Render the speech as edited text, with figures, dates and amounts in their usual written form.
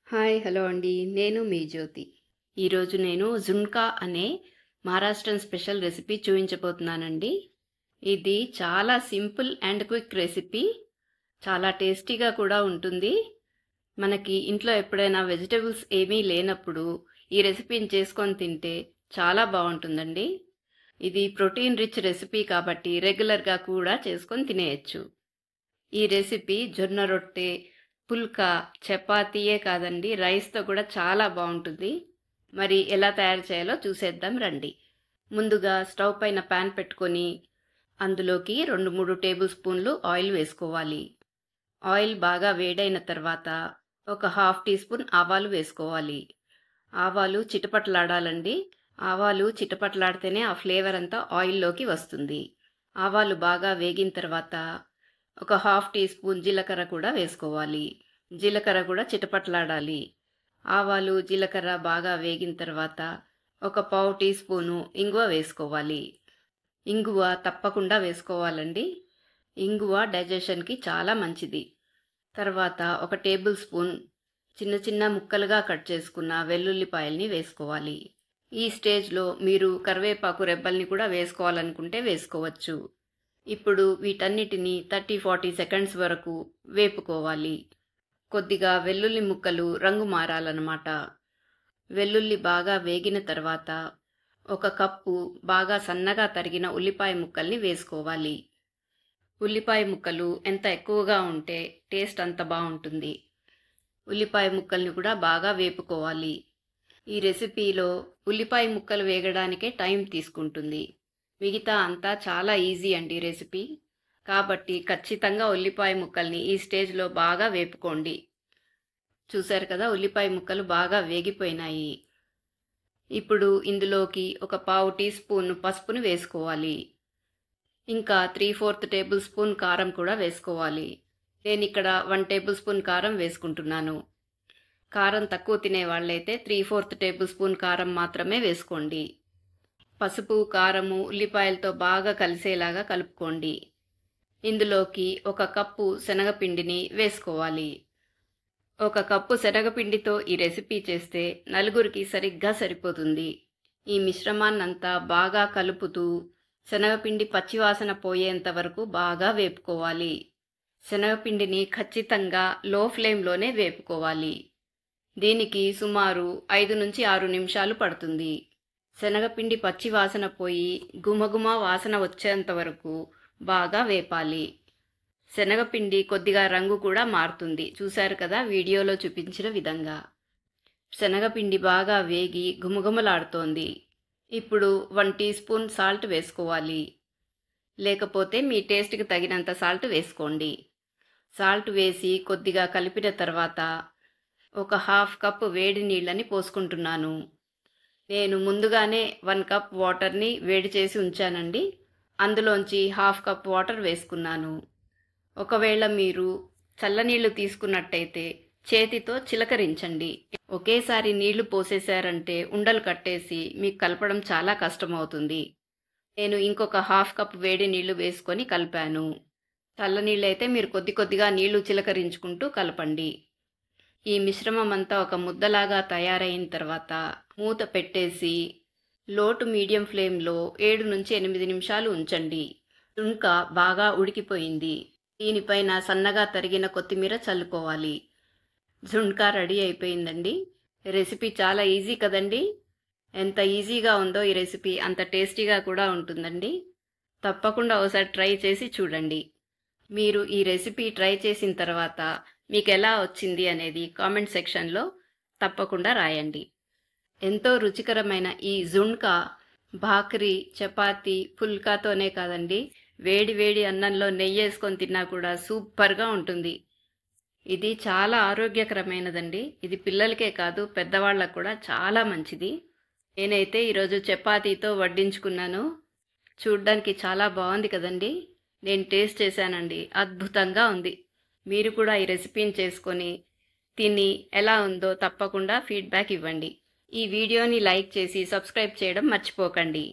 Hi hello అండి. నేను మీ జ్యోతి. ఈరోజు నేను జున్కా అనే మహారాష్ట్రన్ స్పెషల్ రెసిపీ చూపించబోతున్నానండి. ఇది చాలా సింపుల్ అండ్ క్విక్ రెసిపీ. చాలా టేస్టీగా కూడా ఉంటుంది. మనకి ఇంట్లో ఎప్పుడైనా వెజిటబుల్స్ ఏమీ లేనప్పుడు ఈ రెసిపీని చేసుకొని తింటే చాలా బాగుంటుందండి. ఇది ప్రోటీన్ రిచ్ రెసిపీ కాబట్టి రెగ్యులర్గా కూడా చేసుకొని తినేయచ్చు. ఈ రెసిపీ జొన్న రొట్టె, పుల్కా, చపాతీయే కాదండి, రైస్తో కూడా చాలా బాగుంటుంది. మరి ఎలా తయారు చేయాలో చూసేద్దాం రండి. ముందుగా స్టవ్ పైన ప్యాన్ పెట్టుకొని అందులోకి 2-3 టేబుల్ స్పూన్లు ఆయిల్ వేసుకోవాలి. ఆయిల్ బాగా వేడైన తర్వాత ఒక హాఫ్ టీ స్పూన్ ఆవాలు వేసుకోవాలి. ఆవాలు చిటపటలాడాలండి. ఆవాలు చిటపటలాడితేనే ఆ ఫ్లేవర్ అంతా ఆయిల్లోకి వస్తుంది. ఆవాలు బాగా వేగిన తర్వాత ఒక హాఫ్ టీ స్పూన్ జీలకర్ర కూడా వేసుకోవాలి. జీలకర్ర కూడా చిటపటలాడాలి. ఆవాలు జీలకర్ర బాగా వేగిన తర్వాత ఒక పావు టీ స్పూను ఇంగువ వేసుకోవాలి. ఇంగువ తప్పకుండా వేసుకోవాలండి. ఇంగువ డైజెషన్కి చాలా మంచిది. తర్వాత ఒక టేబుల్ స్పూన్ చిన్న చిన్న ముక్కలుగా కట్ చేసుకున్న వెల్లుల్లిపాయల్ని వేసుకోవాలి. ఈ స్టేజ్లో మీరు కరివేపాకు రెబ్బల్ని కూడా వేసుకోవాలనుకుంటే వేసుకోవచ్చు. ఇప్పుడు వీటన్నిటిని 30-40 సెకండ్స్ వరకు వేపుకోవాలి. కొద్దిగా వెల్లుల్లి ముక్కలు రంగు మారాలన్నమాట. వెల్లుల్లి బాగా వేగిన తర్వాత ఒక కప్పు బాగా సన్నగా తరిగిన ఉల్లిపాయ ముక్కల్ని వేసుకోవాలి. ఉల్లిపాయ ముక్కలు ఎంత ఎక్కువగా ఉంటే టేస్ట్ అంత బాగుంటుంది. ఉల్లిపాయ ముక్కల్ని కూడా బాగా వేపుకోవాలి. ఈ రెసిపీలో ఉల్లిపాయ ముక్కలు వేగడానికే టైం తీసుకుంటుంది. మిగతా అంతా చాలా ఈజీ అండి రెసిపీ. కాబట్టి ఖచ్చితంగా ఉల్లిపాయ ముక్కల్ని ఈ స్టేజ్లో బాగా వేపుకోండి. చూశారు కదా, ఉల్లిపాయ ముక్కలు బాగా వేగిపోయినాయి. ఇప్పుడు ఇందులోకి ఒక పావు టీ స్పూన్ పసుపును వేసుకోవాలి. ఇంకా 3/4 టేబుల్ స్పూన్ కారం కూడా వేసుకోవాలి. నేను ఇక్కడ 1 టేబుల్ స్పూన్ కారం వేసుకుంటున్నాను. కారం తక్కువ తినే వాళ్ళైతే 3/4 టేబుల్ స్పూన్ కారం మాత్రమే వేసుకోండి. పసుపు, కారము ఉల్లిపాయలతో బాగా కలిసేలాగా కలుపుకోండి. ఇందులోకి ఒక కప్పు శనగపిండిని వేసుకోవాలి. ఒక కప్పు శనగపిండితో ఈ రెసిపీ చేస్తే 4గురికి సరిగ్గా సరిపోతుంది. ఈ మిశ్రమాన్నంతా బాగా కలుపుతూ శనగపిండి పచ్చివాసన పోయేంత వరకు బాగా వేపుకోవాలి. శనగపిండిని ఖచ్చితంగా లో ఫ్లేమ్లోనే వేపుకోవాలి. దీనికి సుమారు 5-6 నిమిషాలు పడుతుంది. శనగపిండి పచ్చి వాసన పోయి గుమగుమ వాసన వచ్చేంత వరకు బాగా వేపాలి. శనగపిండి కొద్దిగా రంగు కూడా మారుతుంది. చూశారు కదా వీడియోలో చూపించిన విధంగా. శనగపిండి బాగా వేగి గుమగుమలాడుతోంది. ఇప్పుడు 1 టీ స్పూన్ సాల్ట్ వేసుకోవాలి. లేకపోతే మీ టేస్ట్కి తగినంత సాల్ట్ వేసుకోండి. సాల్ట్ వేసి కొద్దిగా కలిపిన తర్వాత ఒక హాఫ్ కప్ వేడి నీళ్ళని పోసుకుంటున్నాను. నేను ముందుగానే 1 కప్ వాటర్ని వేడి చేసి ఉంచానండి. అందులోంచి హాఫ్ కప్ వాటర్ వేసుకున్నాను. ఒకవేళ మీరు చల్లనీళ్ళు తీసుకున్నట్టయితే చేతితో చిలకరించండి. ఒకేసారి నీళ్లు పోసేశారంటే ఉండలు కట్టేసి మీకు కలపడం చాలా కష్టమవుతుంది. నేను ఇంకొక హాఫ్ కప్ వేడి నీళ్లు వేసుకొని కలిపాను. చల్లనీళ్ళైతే మీరు కొద్ది కొద్దిగా నీళ్లు చిలకరించుకుంటూ కలపండి. ఈ మిశ్రమం అంతా ఒక ముద్దలాగా తయారైన తర్వాత మూత పెట్టేసి లో టు మీడియం ఫ్లేమ్లో 7-8 నిమిషాలు ఉంచండి. జున్కా బాగా ఉడికిపోయింది. దీనిపైన సన్నగా తరిగిన కొత్తిమీర చల్లుకోవాలి. జున్కా రెడీ అయిపోయిందండి. రెసిపీ చాలా ఈజీ కదండి. ఎంత ఈజీగా ఉందో ఈ రెసిపీ అంత టేస్టీగా కూడా ఉంటుందండి. తప్పకుండా ఒకసారి ట్రై చేసి చూడండి. మీరు ఈ రెసిపీ ట్రై చేసిన తర్వాత మీకు ఎలా వచ్చింది అనేది కామెంట్ సెక్షన్లో తప్పకుండా రాయండి. ఎంతో రుచికరమైన ఈ జున్కా భాకరీ, చపాతీ, పుల్కాతోనే కాదండి, వేడి వేడి అన్నంలో నెయ్యి వేసుకొని తిన్నా కూడా సూపర్గా ఉంటుంది. ఇది చాలా ఆరోగ్యకరమైనదండి. ఇది పిల్లలకే కాదు పెద్దవాళ్ళకు కూడా చాలా మంచిది. నేనైతే ఈరోజు చపాతీతో వడ్డించుకున్నాను. చూడ్డానికి చాలా బాగుంది కదండి. నేను టేస్ట్ చేశానండి, అద్భుతంగా ఉంది. మీరు కూడా ఈ రెసిపీని చేసుకొని తిని ఎలా ఉందో తప్పకుండా ఫీడ్బ్యాక్ ఇవ్వండి. ఈ వీడియోని లైక్ చేసి సబ్స్క్రైబ్ చేయడం మర్చిపోకండి.